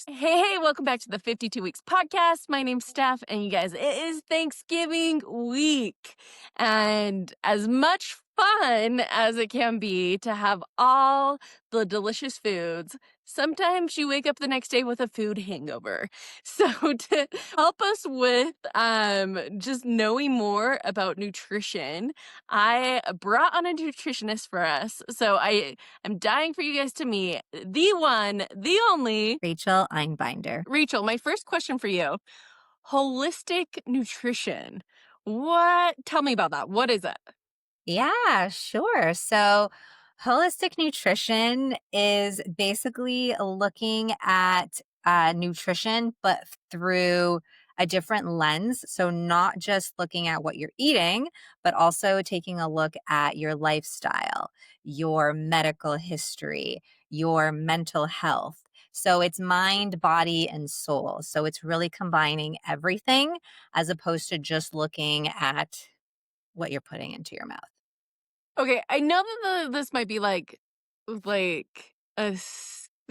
Hey, welcome back to the 52 Weeks podcast. My name's Steph, and you guys, it is Thanksgiving week. And as much fun as it can be to have all the delicious foods, sometimes you wake up the next day with a food hangover. So to help us with just knowing more about nutrition, I brought on a nutritionist for us. I'm dying for you guys to meet the one, the only Rachel Einbinder. Rachel. My first question for you: holistic nutrition. What? Tell me about that. What is it? Yeah, sure. So, holistic nutrition is basically looking at nutrition, but through a different lens. So, not just looking at what you're eating, but also taking a look at your lifestyle, your medical history, your mental health. So, it's mind, body, and soul. So, it's really combining everything as opposed to just looking at what you're putting into your mouth. Okay, I know that this might be like a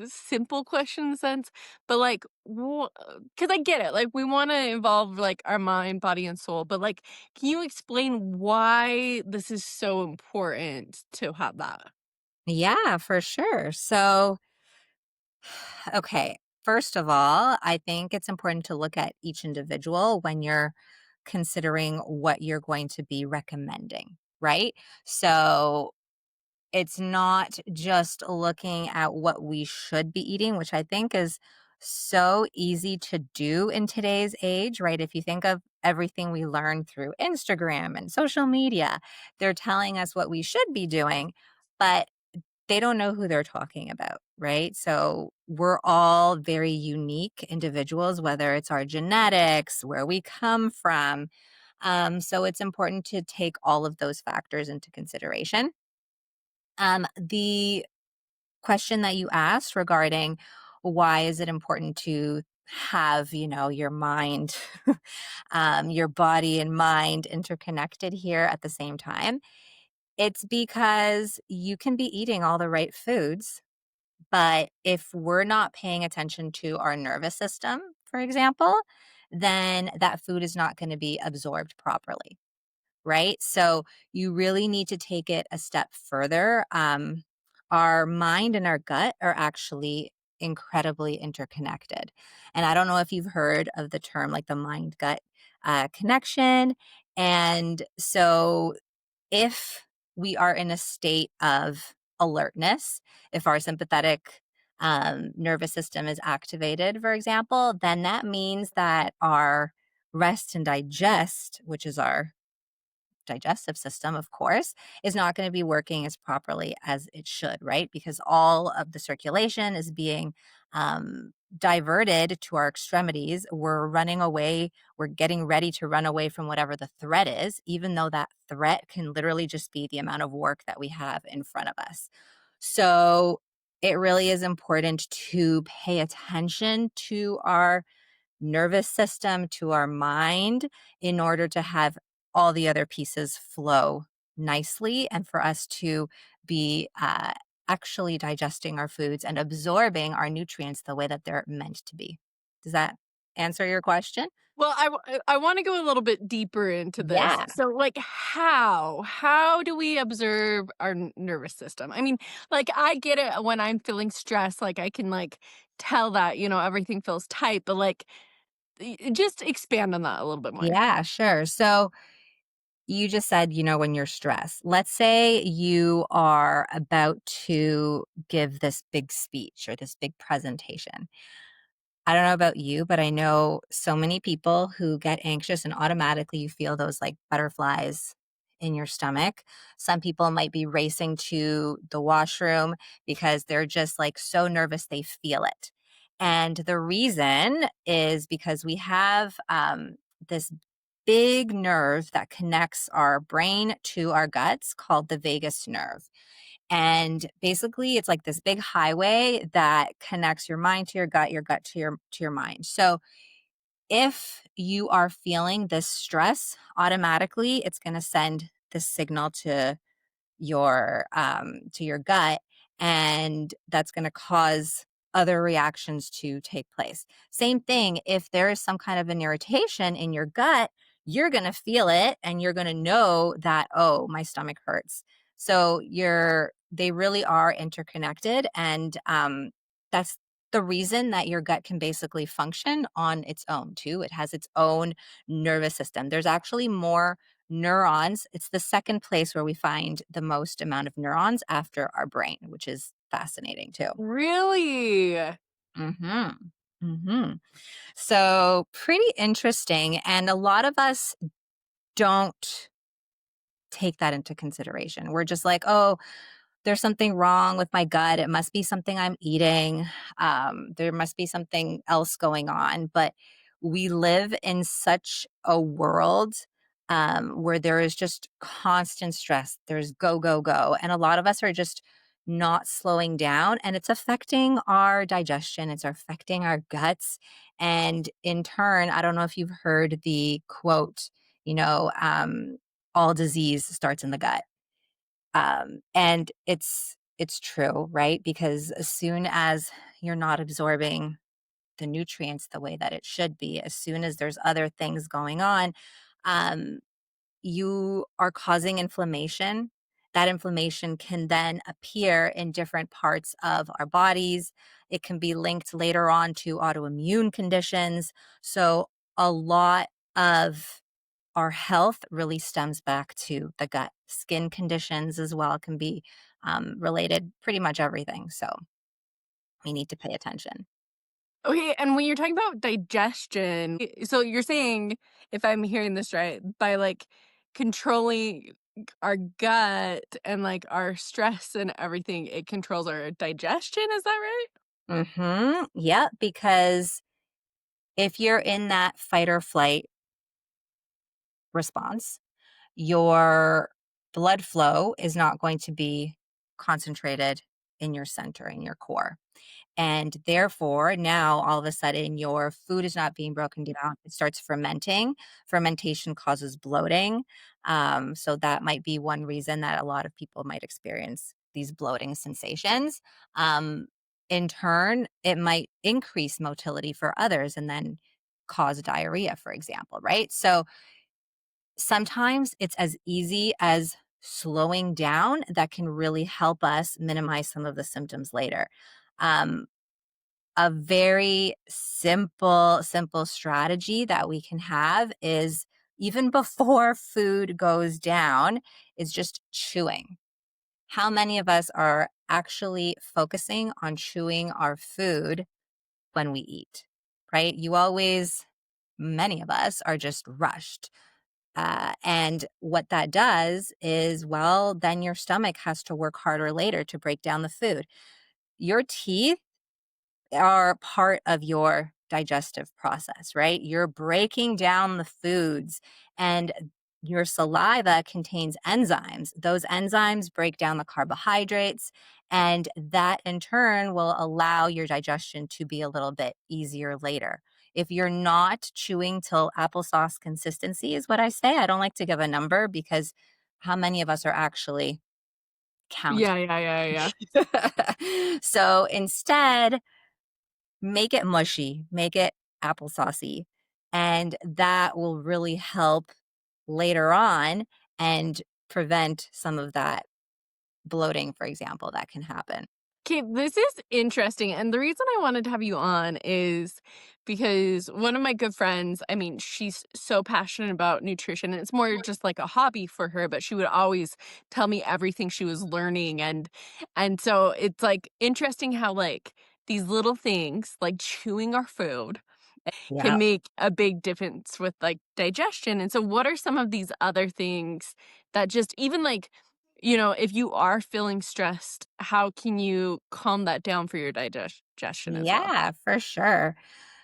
simple question in a sense, but like, because I get it. Like, we want to involve like our mind, body, and soul, but like, can you explain why this is so important to have that? Yeah, for sure. So, okay, first of all, I think it's important to look at each individual when you're considering what you're going to be recommending, right? So, it's not just looking at what we should be eating, which I think is so easy to do in today's age, right? If you think of everything we learn through Instagram and social media, they're telling us what we should be doing, but they don't know who they're talking about, right? So we're all very unique individuals, whether it's our genetics, where we come from. So it's important to take all of those factors into consideration. The question that you asked regarding why is it important to have, your mind, your body and mind interconnected here at the same time. It's because you can be eating all the right foods, but if we're not paying attention to our nervous system, for example, then that food is not going to be absorbed properly, right? So you really need to take it a step further. Our mind and our gut are actually incredibly interconnected. And I don't know if you've heard of the term like the mind gut connection. And so if we are in a state of alertness, if our sympathetic nervous system is activated, for example, then that means that our rest and digest, which is our digestive system, of course, is not going to be working as properly as it should, right? Because all of the circulation is being diverted to our extremities. We're running away. We're getting ready to run away from whatever the threat is, even though that threat can literally just be the amount of work that we have in front of us. So it really is important to pay attention to our nervous system, to our mind, in order to have all the other pieces flow nicely and for us to be actually digesting our foods and absorbing our nutrients the way that they're meant to be. Does that answer your question? Well, I want to go a little bit deeper into this. Yeah. So, like, how do we observe our nervous system? I mean, like, I get it when I'm feeling stressed. Like, I can like tell that everything feels tight, but like, just expand on that a little bit more. Yeah, sure. So you just said, when you're stressed. Let's say you are about to give this big speech or this big presentation. I don't know about you, but I know so many people who get anxious and automatically you feel those like butterflies in your stomach. Some people might be racing to the washroom because they're just like so nervous they feel it. And the reason is because we have this big nerve that connects our brain to our guts called the vagus nerve. And basically, it's like this big highway that connects your mind to your gut to your mind. So, if you are feeling this stress, automatically it's going to send this signal to your gut, and that's going to cause other reactions to take place. Same thing, if there is some kind of an irritation in your gut, you're going to feel it and you're going to know that, oh, my stomach hurts. So they really are interconnected. And that's the reason that your gut can basically function on its own too. It has its own nervous system. There's actually more neurons. It's the second place where we find the most amount of neurons after our brain, which is fascinating too. Really? Mhm. Mhm. So, pretty interesting, and a lot of us don't take that into consideration. We're just like, "Oh, there's something wrong with my gut. It must be something I'm eating. There must be something else going on." But we live in such a world where there is just constant stress. There's go, go, go. And a lot of us are just not slowing down, and it's affecting our digestion, it's affecting our guts. And in turn, I don't know if you've heard the quote, you know, all disease starts in the gut. And it's true, right? Because as soon as you're not absorbing the nutrients the way that it should be, as soon as there's other things going on, um, you are causing inflammation. That inflammation can then appear in different parts of our bodies. It can be linked later on to autoimmune conditions. So a lot of our health really stems back to the gut. Skin conditions as well can be related, pretty much everything. So we need to pay attention. Okay, and when you're talking about digestion, so you're saying, if I'm hearing this right, by like controlling our gut and like our stress and everything, it controls our digestion. Is that right? Yeah, because if you're in that fight or flight response, your blood flow is not going to be concentrated in your center, in your core. And therefore, now all of a sudden, your food is not being broken down. It starts fermenting. Fermentation causes bloating. So, that might be one reason that a lot of people might experience these bloating sensations. Um, in turn, it might increase motility for others and then cause diarrhea, for example, right? So, sometimes it's as easy as slowing down that can really help us minimize some of the symptoms later. Um, a very simple strategy that we can have is even before food goes down is just chewing. How many of us are actually focusing on chewing our food when we eat, right? Many of us are just rushed. And what that does is, well, then your stomach has to work harder later to break down the food. Your teeth are part of your digestive process, right? You're breaking down the foods, and your saliva contains enzymes. Those enzymes break down the carbohydrates, and that in turn will allow your digestion to be a little bit easier later. If you're not chewing till applesauce consistency, is what I say. I don't like to give a number because how many of us are actually counting? Yeah. So instead, make it mushy, make it applesaucey, and that will really help later on and prevent some of that bloating, for example, that can happen. Okay, this is interesting. And the reason I wanted to have you on is because one of my good friends, I mean, she's so passionate about nutrition and it's more just like a hobby for her, but she would always tell me everything she was learning and so it's like interesting how like these little things like chewing our food Yeah. can make a big difference with like digestion. And so what are some of these other things that just even like, if you are feeling stressed, how can you calm that down for your digestion as well? Yeah, for sure.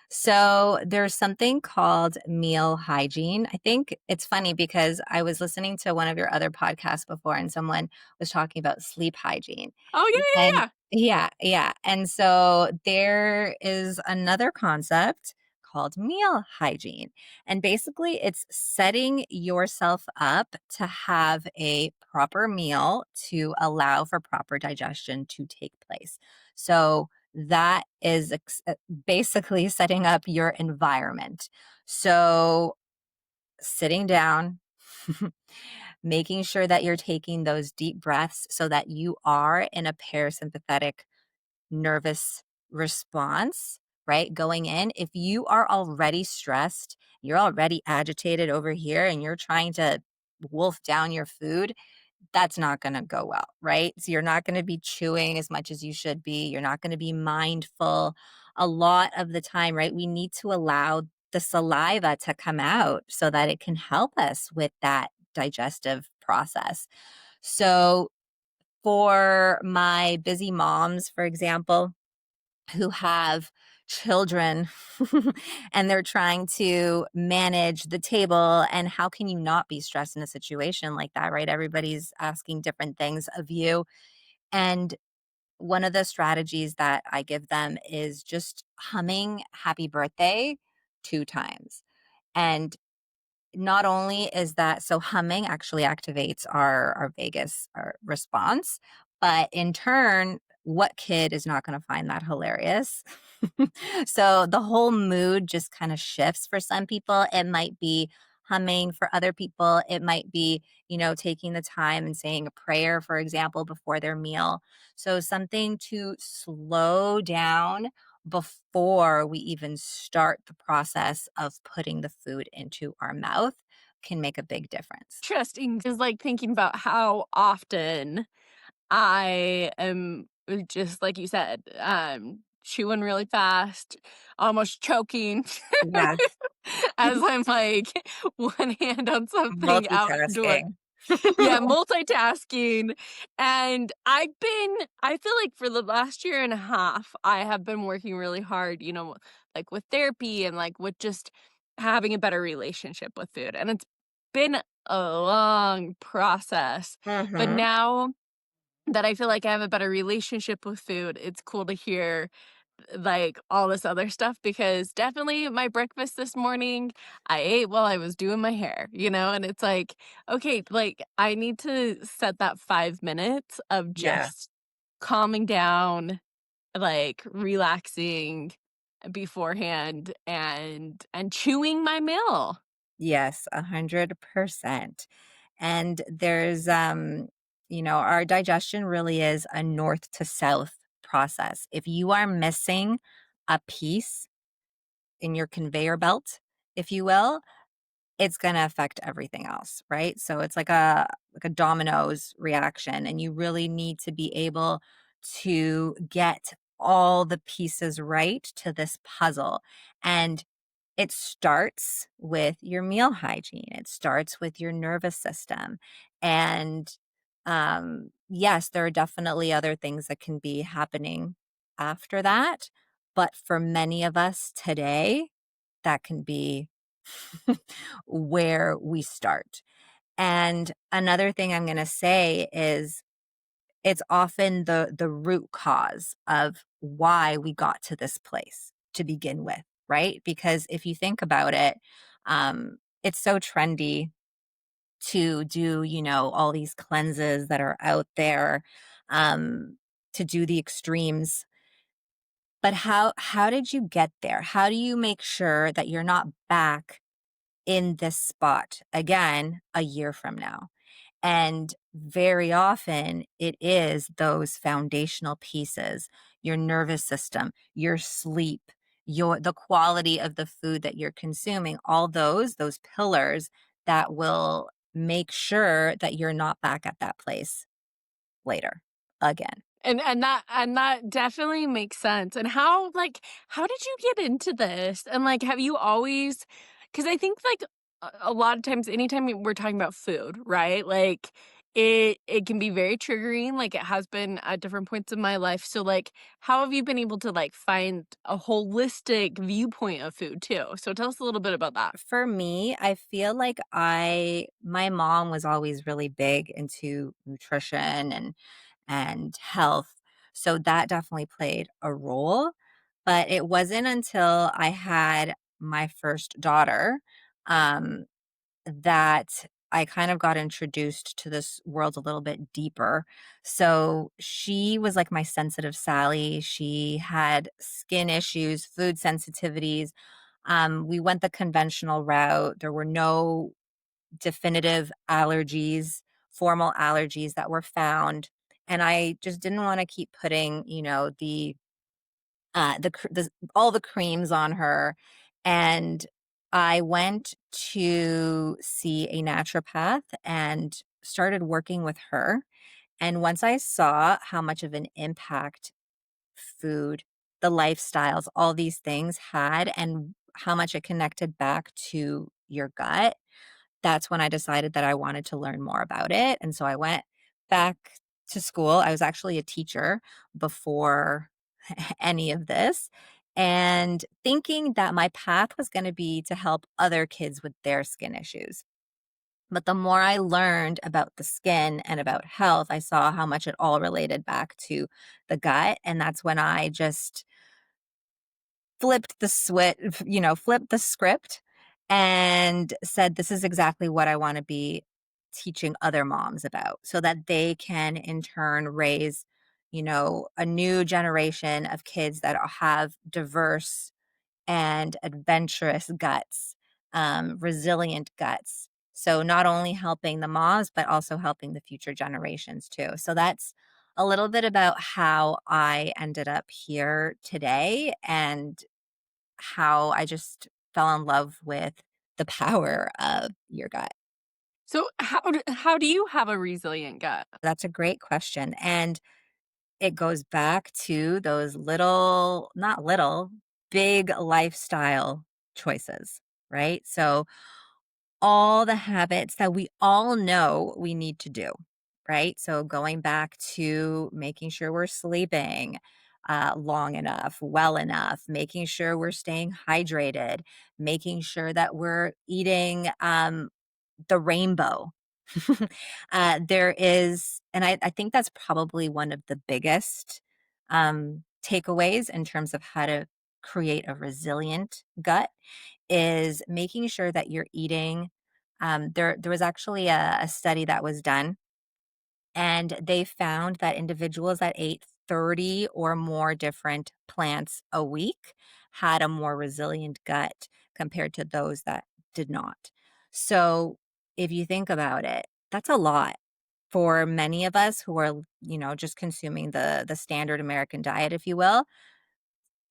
So there's something called meal hygiene. I think it's funny because I was listening to one of your other podcasts before and someone was talking about sleep hygiene. Oh, And yeah. yeah. And so there is another concept called meal hygiene. And basically, it's setting yourself up to have a proper meal to allow for proper digestion to take place. So That is basically setting up your environment. So, sitting down, making sure that you're taking those deep breaths so that you are in a parasympathetic nervous response, right? Going in, if you are already stressed, you're already agitated over here, and you're trying to wolf down your food, that's not going to go well, right? So you're not going to be chewing as much as you should be. You're not going to be mindful a lot of the time, right? We need to allow the saliva to come out so that it can help us with that digestive process. So, for my busy moms, for example, who have children and they're trying to manage the table, and how can you not be stressed in a situation like that, right? Everybody's asking different things of you. And one of the strategies that I give them is just humming happy birthday 2 times. And not only is that, so humming actually activates our vagus, our response, but in turn, what kid is not going to find that hilarious? So the whole mood just kind of shifts for some people. It might be humming. For other people, it might be, taking the time and saying a prayer, for example, before their meal. So something to slow down before we even start the process of putting the food into our mouth can make a big difference. Interesting, just, like, thinking about how often I am, just like you said, chewing really fast, almost choking Yes. as I'm, like, one hand on something outdoor. Multitasking. Yeah, multitasking, and I feel like for the last year and a half, I have been working really hard, like, with therapy and, like, with just having a better relationship with food, and it's been a long process, but Mhm. now that I feel like I have a better relationship with food, it's cool to hear, like, all this other stuff because definitely my breakfast this morning, I ate while I was doing my hair, and it's like, okay, like, I need to set that 5 minutes of Yeah. just calming down, like, relaxing beforehand and chewing my meal. Yes, 100%. And our digestion really is a north to south process. If you are missing a piece in your conveyor belt, if you will, it's gonna affect everything else, right? So it's like a dominoes reaction, and you really need to be able to get all the pieces right to this puzzle. And it starts with your meal hygiene. It starts with your nervous system. And yes, there are definitely other things that can be happening after that. But for many of us today, that can be where we start. And another thing I'm going to say is it's often the root cause of why we got to this place to begin with, right? Because if you think about it, it's so trendy to do, all these cleanses that are out there, to do the extremes. But how did you get there? How do you make sure that you're not back in this spot again a year from now? And very often it is those foundational pieces, your nervous system, your sleep, the quality of the food that you're consuming, all those pillars that will make sure that you're not back at that place later again. And that definitely makes sense. And how did you get into this? And, like, have you always? Because I think, like, a lot of times anytime we're talking about food, right? Like, it can be very triggering, like, it has been at different points in my life. So, like, how have you been able to, like, find a holistic viewpoint of food too? So tell us a little bit about that. For me, I feel like my mom was always really big into nutrition and health. So that definitely played a role. But it wasn't until I had my first daughter, um, that I kind of got introduced to this world a little bit deeper. So she was like my sensitive Sally. She had skin issues, food sensitivities. We went the conventional route. There were no definitive allergies, formal allergies that were found. And I just didn't want to keep putting, the all the creams on her, and I went to see a naturopath and started working with her, and once I saw how much of an impact food, the lifestyles, all these things had, and how much it connected back to your gut, that's when I decided that I wanted to learn more about it, and so I went back to school. I was actually a teacher before any of this, and thinking that my path was gonna be to help other kids with their skin issues. But the more I learned about the skin and about health, I saw how much it all related back to the gut, and that's when I just flipped the script and said, "This is exactly what I wanna be teaching other moms about so that they can in turn raise, a new generation of kids that have diverse and adventurous guts, resilient guts." So not only helping the moms, but also helping the future generations too. So that's a little bit about how I ended up here today and how I just fell in love with the power of your gut. So how do you have a resilient gut? That's a great question. And it goes back to those little, not little, big lifestyle choices, right? So, all the habits that we all know we need to do, right? So, going back to making sure we're sleeping long enough, well enough, making sure we're staying hydrated, making sure that we're eating the rainbow. There is, and I think that's probably one of the biggest takeaways in terms of how to create a resilient gut is making sure that you're eating. There was actually a study that was done, and they found that individuals that ate 30 or more different plants a week had a more resilient gut compared to those that did not. So, if you think about it, that's a lot for many of us who are, just consuming the standard American diet, if you will.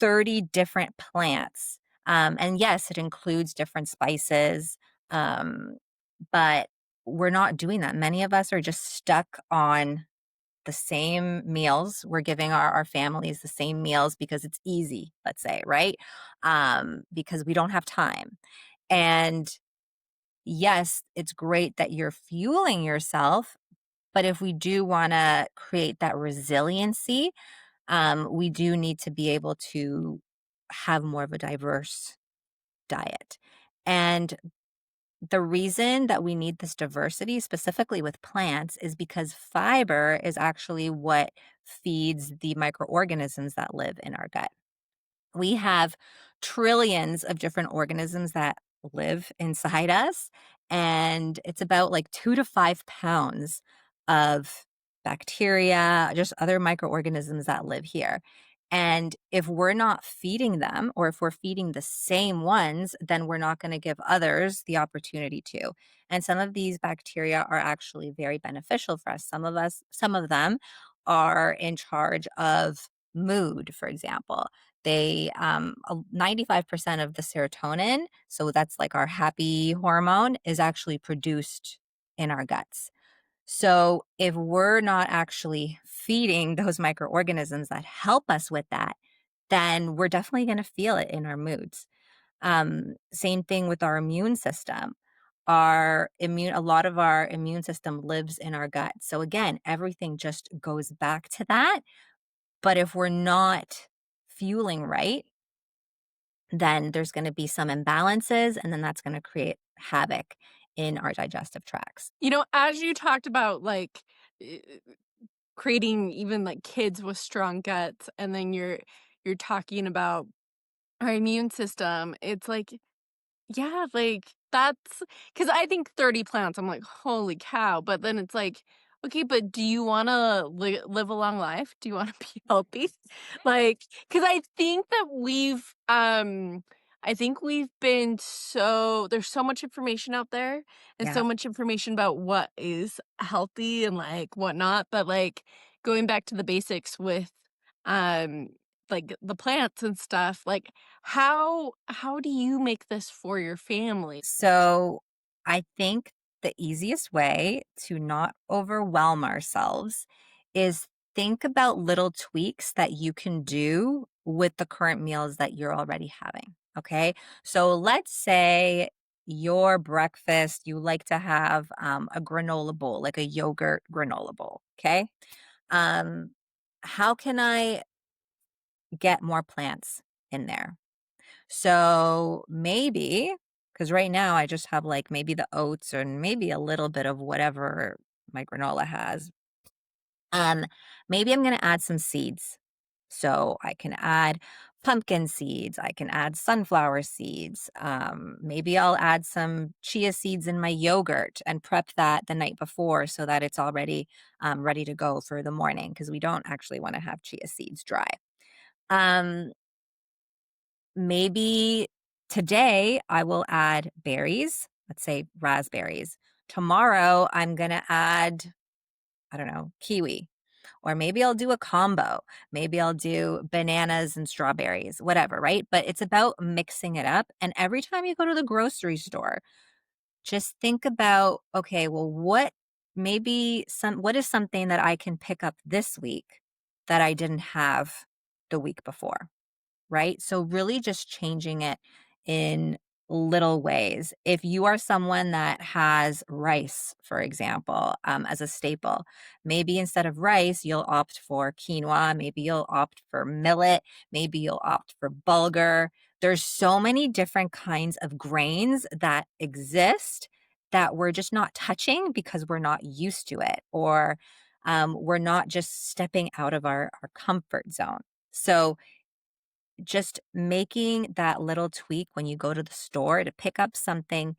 30 different plants. And yes, it includes different spices, um, but we're not doing that. Many of us are just stuck on the same meals. We're giving our families the same meals because it's easy, let's say, right? Because we don't have time. And yes, it's great that you're fueling yourself, but if we do want to create that resiliency, we do need to be able to have more of a diverse diet. And the reason that we need this diversity, specifically with plants, is because fiber is actually what feeds the microorganisms that live in our gut. We have trillions of different organisms that live inside us, and it's about like 2 to 5 pounds of bacteria, just other microorganisms that live here. And if we're not feeding them, or if we're feeding the same ones, then we're not going to give others the opportunity to. And some of these bacteria are actually very beneficial for us. Some of them are in charge of mood, for example. 95% of the serotonin, so that's like our happy hormone, is actually produced in our guts. So if we're not actually feeding those microorganisms that help us with that, then we're definitely going to feel it in our moods. Same thing with our immune system. A lot of our immune system lives in our gut. So again, everything just goes back to that. But if we're not fueling right, then there's going to be some imbalances, and then that's going to create havoc in our digestive tracts. As you talked about, like, eh, creating even, like, kids with strong guts, and then you're talking about our immune system, it's like Yeah, like, that's because I think 30 plants, I'm like, "Holy cow," but then it's like, "Okay, but do you wanna live a long life? Do you wanna be healthy?" Like, because I think we've been there's so much information out there and Yeah. so much information about what is healthy and, like, whatnot, but, like, going back to the basics with, um, like, the plants and stuff, like, how do you make this for your family? So I think the easiest way to not overwhelm ourselves is think about little tweaks that you can do with the current meals that you're already having. Okay. So let's say your breakfast, you like to have a granola bowl, like a yogurt granola bowl. Okay. Um, how can I get more plants in there? So maybe, because right now I just have like maybe the oats and maybe a little bit of whatever my granola has. Um, Maybe I'm gonna add some seeds. So I can add pumpkin seeds, I can add sunflower seeds. Maybe I'll add some chia seeds in my yogurt and prep that the night before so that it's already ready to go for the morning because we don't actually want to have chia seeds dry. Um, Maybe today I will add berries, let's say raspberries. Tomorrow I'm going to add, I don't know, kiwi. Or maybe I'll do a combo. Maybe I'll do bananas and strawberries, whatever, right? But it's about mixing it up. And every time you go to the grocery store, just think about, okay, well, what is something that I can pick up this week that I didn't have the week before? Right? So, really just changing it in little ways. If you are someone that has rice, for example, as a staple, maybe instead of rice, you'll opt for quinoa, maybe you'll opt for millet, maybe you'll opt for bulgur. There's so many different kinds of grains that exist that we're just not touching because we're not used to it, or we're not just stepping out of our comfort zone. So, just making that little tweak when you go to the store to pick up something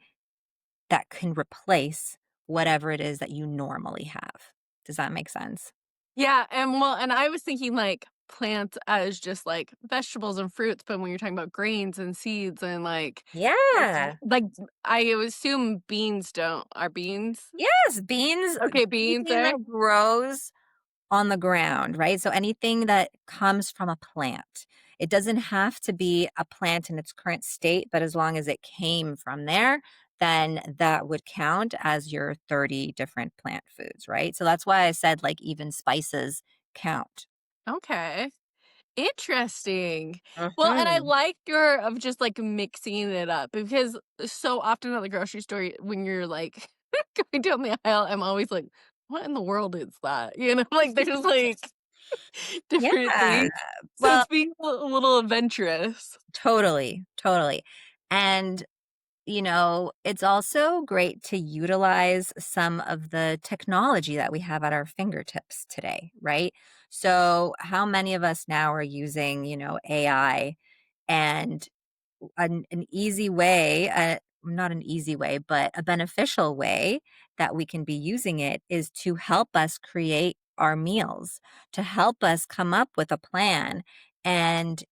that can replace whatever it is that you normally have. Does that make sense? Yeah, and I was thinking, like, plants as just, like, vegetables and fruits, but when you're talking about grains and seeds and, like, Yeah. like, I assume beans don't are beans? Yes, beans, Okay, beans, anything eh? that grows on the ground, right? So anything that comes from a plant. It doesn't have to be a plant in its current state, but as long as it came from there, then that would count as your 30 different plant foods, right? So that's why I said like even spices count. Okay. Interesting. Well, and I Mhm. like your of just, like, mixing it up because so often at the grocery store, when you're, like, going down the aisle, I'm always like, "What in the world is that?" You know, like, there's, like, different Yeah. things. So Well, it's being a little adventurous. totally, totally. And it's also great to utilize some of the technology that we have at our fingertips today, right? So, how many of us now are using, AI, and an easy way, not an easy way, but a beneficial way that we can be using it is to help us create our meals, to help us come up with a plan and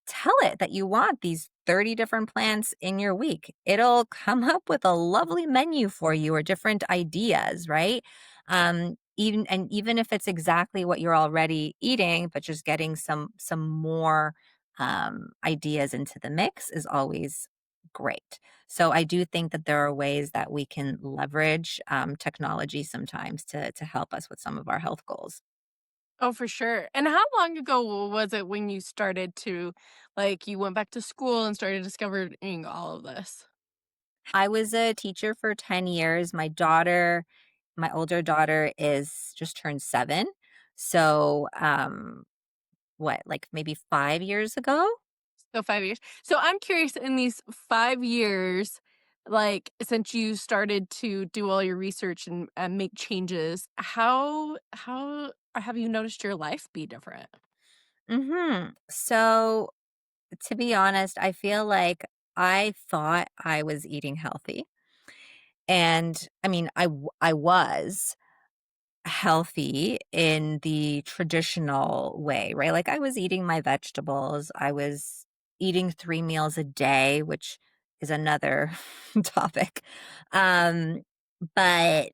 tell it that you want these 30 different plans in your week. It'll come up with a lovely menu for you or different ideas, right? Even if it's exactly what you're already eating, but just getting some more ideas into the mix is always great. So I do think that there are ways that we can leverage technology sometimes to help us with some of our health goals. Oh, for sure. And how long ago was it when you started to like, you went back to school and started discovering all of this? I was a teacher for 10 years. My older daughter is just turned 7. So, what, like maybe 5 years ago? So 5 years. So I'm curious, in these 5 years, like, since you started to do all your research and make changes, how have you noticed your life be different? So, to be honest, I feel like I thought I was eating healthy. And I mean, I was healthy in the traditional way, right? Like I was eating my vegetables, I was eating 3 meals a day, which is another topic. Um, but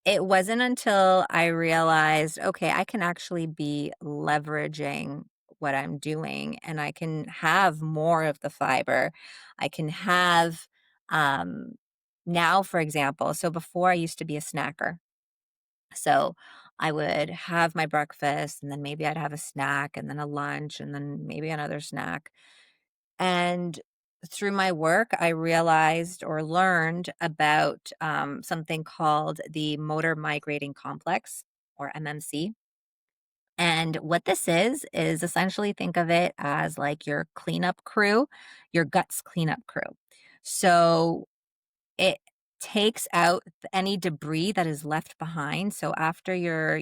it wasn't until I realized, okay, I can actually be leveraging what I'm doing and I can have more of the fiber. I can have, um, now, for example, so before I used to be a snacker. So I would have my breakfast and then maybe I'd have a snack and then a lunch and then maybe another snack. And through my work, I realized or learned about something called the motor migrating complex, or MMC. And what this is essentially think of it as like your cleanup crew, your guts cleanup crew. So it takes out any debris that is left behind. So after your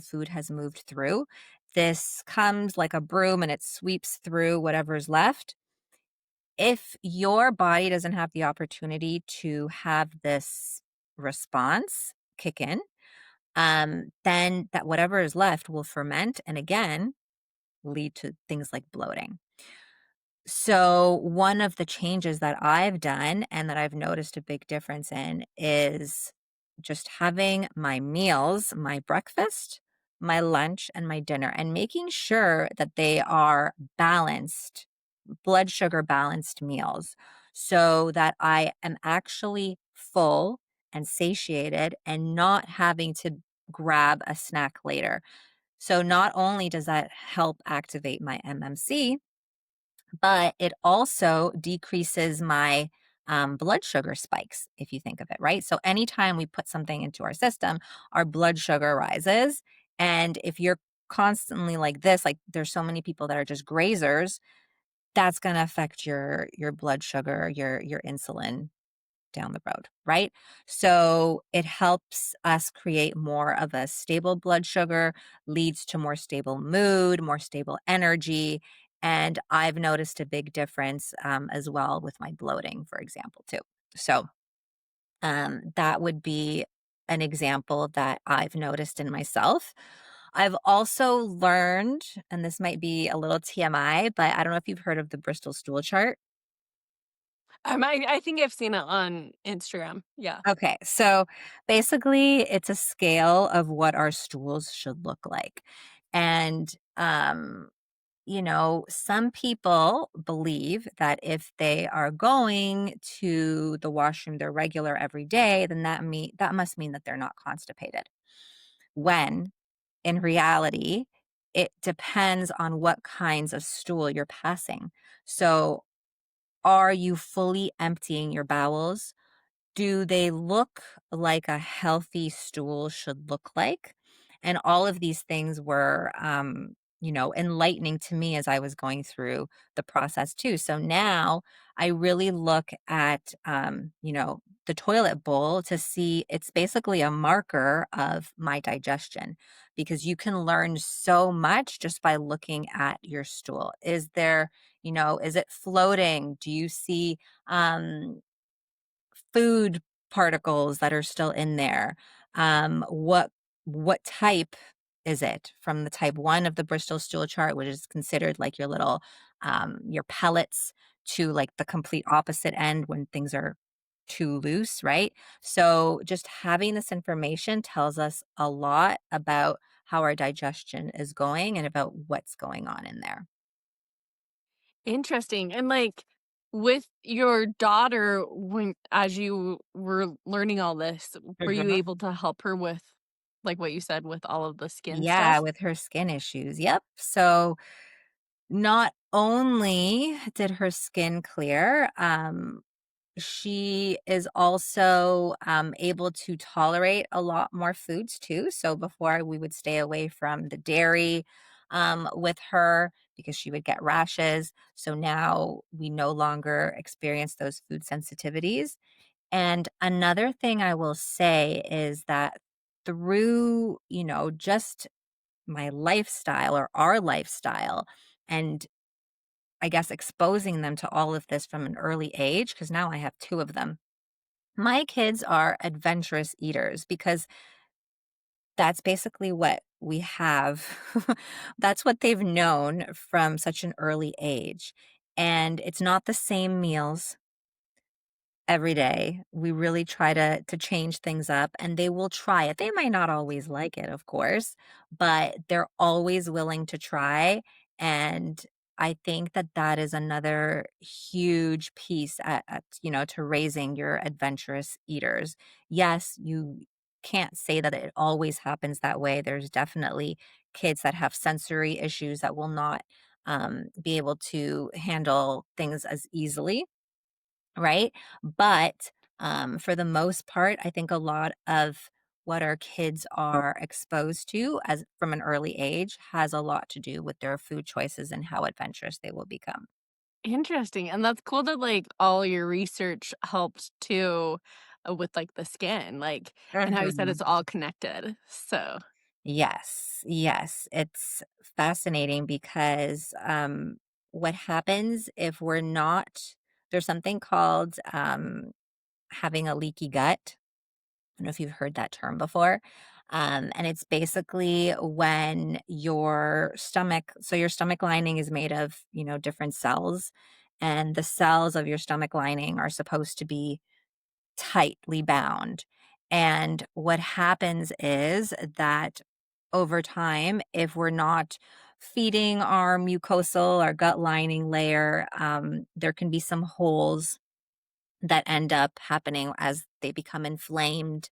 food has moved through, this comes like a broom and it sweeps through whatever's left. If your body doesn't have the opportunity to have this response kick in, then that whatever is left will ferment and again lead to things like bloating. So, one of the changes that I've done and that I've noticed a big difference in is just having my meals, my breakfast, my lunch, and my dinner, and making sure that they are balanced, blood sugar balanced meals so that I am actually full and satiated and not having to grab a snack later. So, not only does that help activate my MMC, but it also decreases my blood sugar spikes, if you think of it, right? So, anytime we put something into our system, our blood sugar rises. And if you're constantly like this, like there's so many people that are just grazers, that's going to affect your blood sugar, your insulin down the road, right? So it helps us create more of a stable blood sugar, leads to more stable mood, more stable energy. And I've noticed a big difference as well with my bloating, for example, too. So that would be an example that I've noticed in myself. I've also learned, and this might be a little TMI, but I don't know if you've heard of the Bristol stool chart. I think I've seen it on Instagram. Yeah. Okay, so basically, it's a scale of what our stools should look like. And, some people believe that if they are going to the washroom, they're regular every day, then that must mean that they're not constipated. When in reality, it depends on what kinds of stool you're passing. So, are you fully emptying your bowels? Do they look like a healthy stool should look like? And all of these things were, enlightening to me as I was going through the process too. So now I really look at, the toilet bowl to see it's basically a marker of my digestion because you can learn so much just by looking at your stool. Is it floating? Do you see, food particles that are still in there. What type is it from the type 1 of the Bristol stool chart, which is considered like your pellets, to like the complete opposite end when things are too loose, right? So just having this information tells us a lot about how our digestion is going and about what's going on in there. Interesting. And like with your daughter, when as you were learning all this, were you able to help her with like what you said with all of the skin Yeah, stuff? with her skin issues. Yep. So not only did her skin clear, she is also able to tolerate a lot more foods too. So before we would stay away from the dairy with her because she would get rashes. So now we no longer experience those food sensitivities. And another thing I will say is that through, just my lifestyle or our lifestyle and I guess, exposing them to all of this from an early age, because now I have 2 of them. My kids are adventurous eaters because that's basically what we have. That's what they've known from such an early age, and it's not the same meals every day. We really try to change things up, and they will try it. They might not always like it, of course, but they're always willing to try, and I think that that is another huge piece to raising your adventurous eaters. Yes, you can't say that it always happens that way. There's definitely kids that have sensory issues that will not be able to handle things as easily, right? But, for the most part, I think a lot of what our kids are exposed to as from an early age has a lot to do with their food choices and how adventurous they will become. Interesting, and that's cool that, like, all your research helped too, with, like, the skin, like, and how you said Mhm. it's all connected, so Yes, yes, it's fascinating because, what happens if we're not there's something called, having a leaky gut. I don't know if you've heard that term before. And it's basically when your stomach lining is made of, different cells. And the cells of your stomach lining are supposed to be tightly bound. And what happens is that over time, if we're not feeding our mucosal, our gut lining layer, there can be some holes that end up happening as they become inflamed,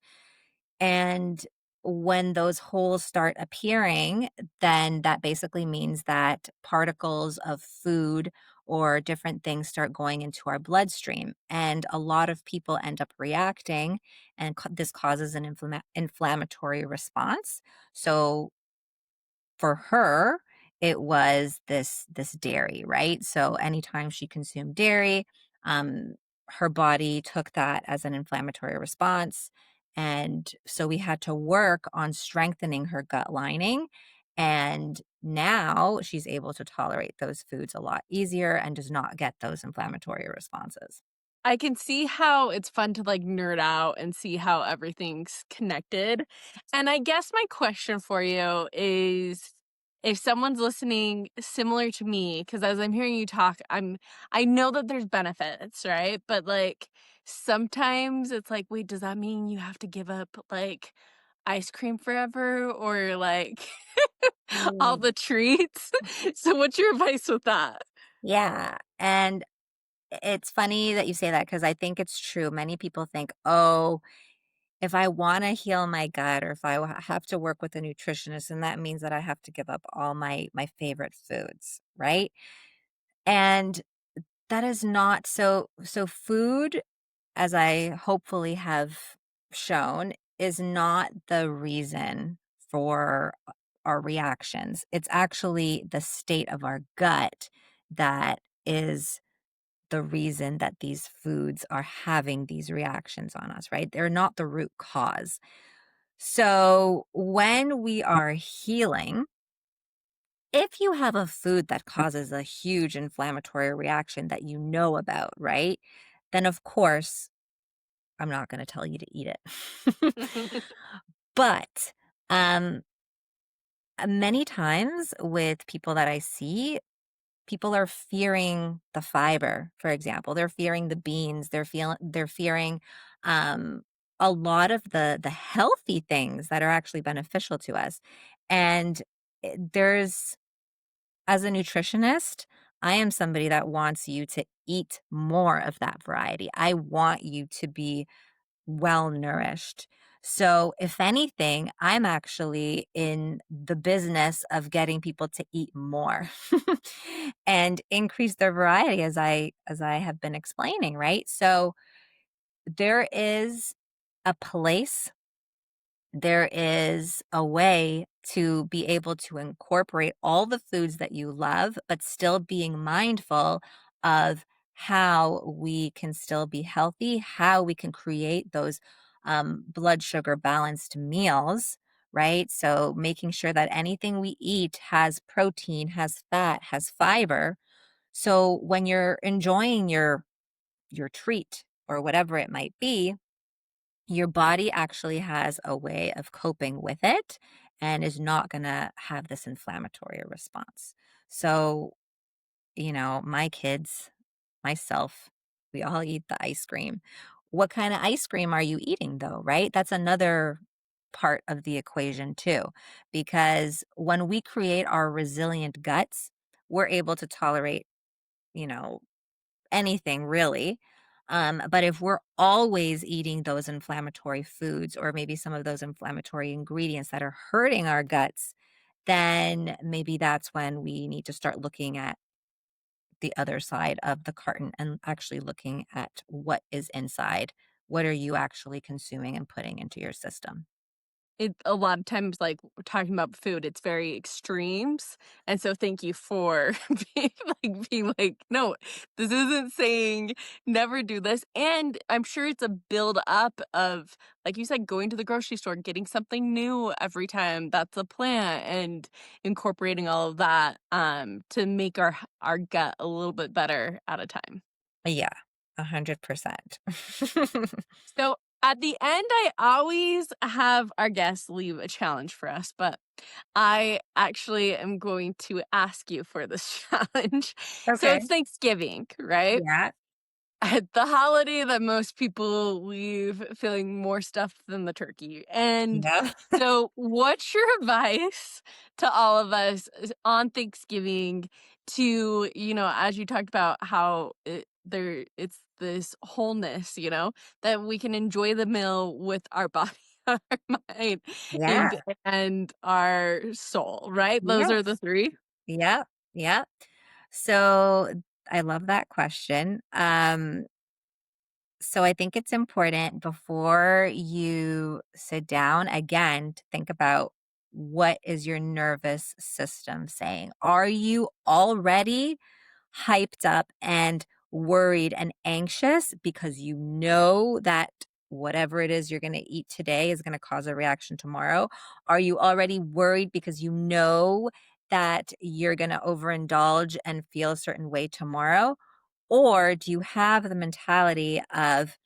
and when those holes start appearing, then that basically means that particles of food or different things start going into our bloodstream. And a lot of people end up reacting, and this causes an inflammatory response. So for her, it was this dairy, right? So anytime she consumed dairy, um, her body took that as an inflammatory response. And so we had to work on strengthening her gut lining. And now she's able to tolerate those foods a lot easier and does not get those inflammatory responses. I can see how it's fun to, like, nerd out and see how everything's connected, and I guess my question for you is, if someone's listening similar to me, because as I'm hearing you talk, I know that there's benefits, right? But, like, sometimes it's like, "Wait, does that mean you have to give up, like, ice cream forever or, like, all Mm. the treats?" So what's your advice with that? Yeah. And it's funny that you say that because I think it's true. Many people think, oh, if I wanna heal my gut or if I have to work with a nutritionist, and that means that I have to give up all my favorite foods, right? And that is not food, as I hopefully have shown, is not the reason for our reactions. It's actually the state of our gut that is the reason that these foods are having these reactions on us, right? They're not the root cause. So, when we are healing, if you have a food that causes a huge inflammatory reaction that you know about, right? Then, of course, I'm not going to tell you to eat it. But um, many times with people that I see, people are fearing the fiber, for example. They're fearing the beans. They're fearing um, a lot of the healthy things that are actually beneficial to us. And there's as a nutritionist, I am somebody that wants you to eat more of that variety. I want you to be well nourished. So, if anything, I'm actually in the business of getting people to eat more and increase their variety as I have been explaining, right? So, there is a place, there is a way to be able to incorporate all the foods that you love, but still being mindful of how we can still be healthy, how we can create those blood sugar balanced meals, right? So making sure that anything we eat has protein, has fat, has fiber, So when you're enjoying your treat or whatever it might be, your body actually has a way of coping with it and is not going to have this inflammatory response. So, my kids, myself, we all eat the ice cream. What kind of ice cream are you eating though, right? That's another part of the equation too, because when we create our resilient guts, we're able to tolerate, you know, anything really. But if we're always eating those inflammatory foods or maybe some of those inflammatory ingredients that are hurting our guts, then maybe that's when we need to start looking at the other side of the carton and actually looking at what is inside. What are you actually consuming and putting into your system? It a lot of times, like, we're talking about food, it's very extremes, and so thank you for being like, "No, this isn't saying never do this," and I'm sure it's a build up of, like you said, going to the grocery store, getting something new every time, that's a plan, and incorporating all of that, to make our gut a little bit better at a time. Yeah, 100%. So at the end, I always have our guests leave a challenge for us, but I actually am going to ask you for this challenge. So Okay. it's Thanksgiving, right? Yeah. The holiday that most people leave feeling more stuffed than the turkey. And Yeah. so, what's your advice to all of us on Thanksgiving to, as you talked about how it's this wholeness, that we can enjoy the meal with our body, our mind, Yeah. and our soul, right? Those are the Yes. three. Yeah. Yeah. So I love that question. So I think it's important before you sit down again to think about what is your nervous system saying? Are you already hyped up and worried and anxious because you know that whatever it is you're going to eat today is going to cause a reaction tomorrow? Are you already worried because you know that you're going to overindulge and feel a certain way tomorrow? Or do you have the mentality of,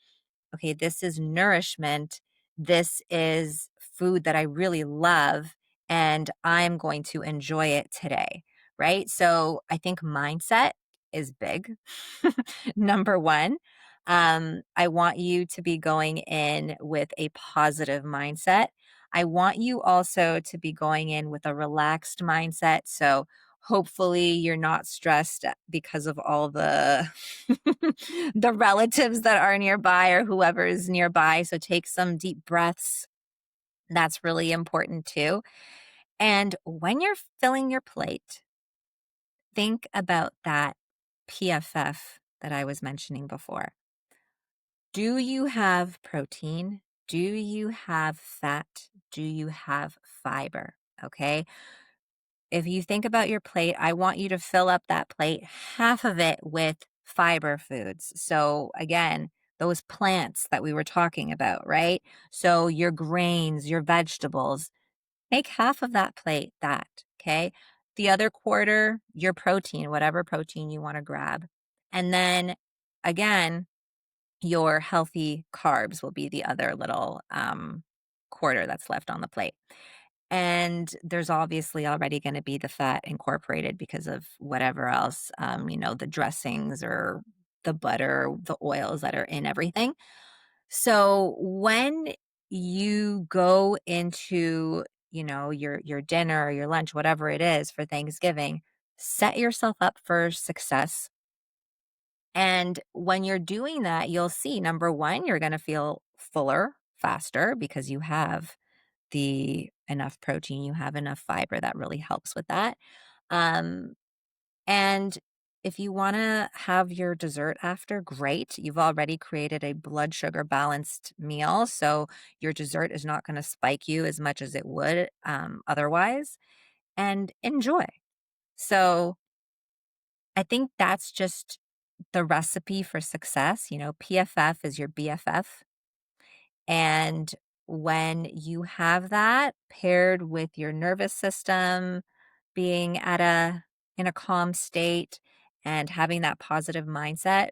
okay, this is nourishment. This is food that I really love, and I'm going to enjoy it today. Right. So I think mindset is big. Number one, I want you to be going in with a positive mindset. I want you also to be going in with a relaxed mindset. So hopefully you're not stressed because of all the the relatives that are nearby or whoever is nearby. So take some deep breaths. That's really important too. And when you're filling your plate, think about that PFF that I was mentioning before. Do you have protein? Do you have fat? Do you have fiber? Okay. If you think about your plate, I want you to fill up that plate, half of it with fiber foods. So, again, those plants that we were talking about, right? So, your grains, your vegetables, make half of that plate that, okay? The other quarter, your protein, whatever protein you want to grab. And then again, your healthy carbs will be the other little quarter that's left on the plate. And there's obviously already going to be the fat incorporated because of whatever else, the dressings or the butter, the oils that are in everything. So when you go into, your dinner or your lunch, whatever it is for Thanksgiving, set yourself up for success. And when you're doing that, you'll see number one, you're going to feel fuller faster because you have the enough protein, you have enough fiber that really helps with that. Um, and if you want to have your dessert after, great. You've already created a blood sugar balanced meal. So your dessert is not going to spike you as much as it would otherwise. And enjoy. So I think that's just the recipe for success. PFF is your BFF. And when you have that paired with your nervous system being in a calm state and having that positive mindset,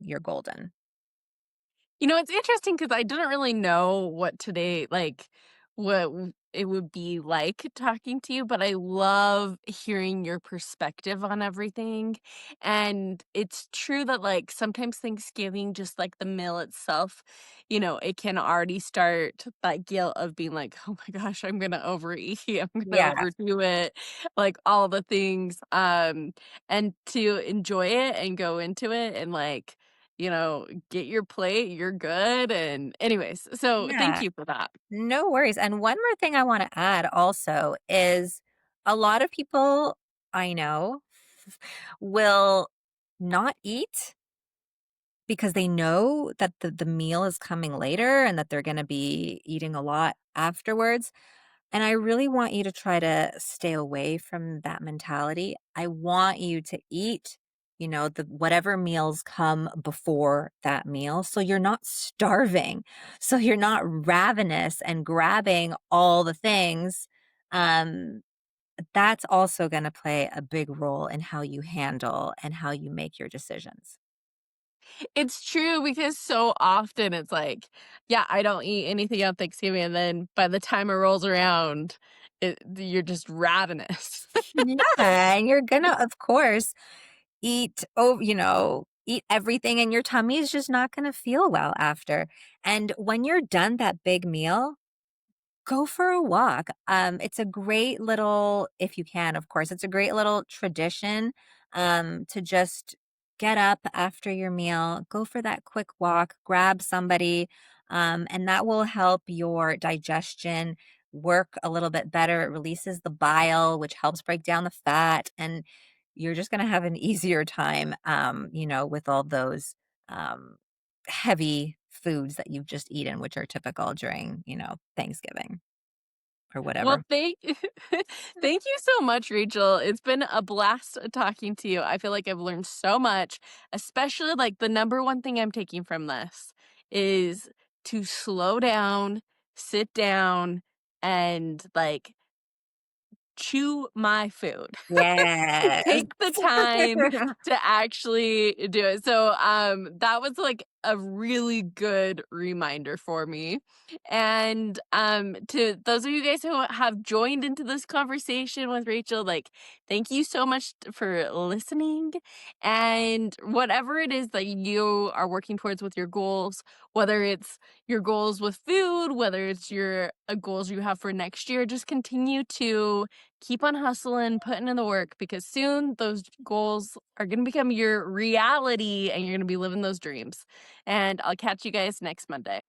you're golden. You know, it's interesting because I didn't really know what today, like, it would be like talking to you, but I love hearing your perspective on everything. And it's true that, like, sometimes Thanksgiving, just like the meal itself, it can already start that guilt of being like, oh my gosh, I'm gonna overeat, I'm gonna Yeah. overdo it, like all the things. And to enjoy it and go into it and like get your plate, you're good, and anyways, so thank Yeah. you for that. No worries. And one more thing I want to add also is a lot of people I know will not eat because they know that the meal is coming later and that they're going to be eating a lot afterwards. And I really want you to try to stay away from that mentality. I want you to eat, the whatever meals come before that meal. So you're not starving. So you're not ravenous and grabbing all the things. Um, that's also going to play a big role in how you handle and how you make your decisions. It's true because so often it's like, yeah, I don't eat anything on Thanksgiving, and then by the time it rolls around, you're just ravenous. Yeah, and you're gonna, of course, eat everything, and your tummy is just not gonna feel well after. And when you're done that big meal, go for a walk. It's a great little, if you can, of course, it's a great little tradition, to just get up after your meal, go for that quick walk, grab somebody, and that will help your digestion work a little bit better. It releases the bile, which helps break down the fat, and you're just going to have an easier time, with all those um, heavy foods that you've just eaten, which are typical during, Thanksgiving or Well, whatever. thank you so much, Rachel. It's been a blast talking to you. I feel like I've learned so much, especially like the number one thing I'm taking from this is to slow down, sit down, and like chew my food. To Yes. take the time to actually do it. So, that was, like, a really good reminder for me. And, to those of you guys who have joined into this conversation with Rachel, like, thank you so much for listening. And whatever it is that you are working towards with your goals, whether it's your goals with food, whether it's your goals you have for next year, just continue to keep on hustling, putting in the work because soon those goals are going to become your reality and you're going to be living those dreams. And I'll catch you guys next Monday.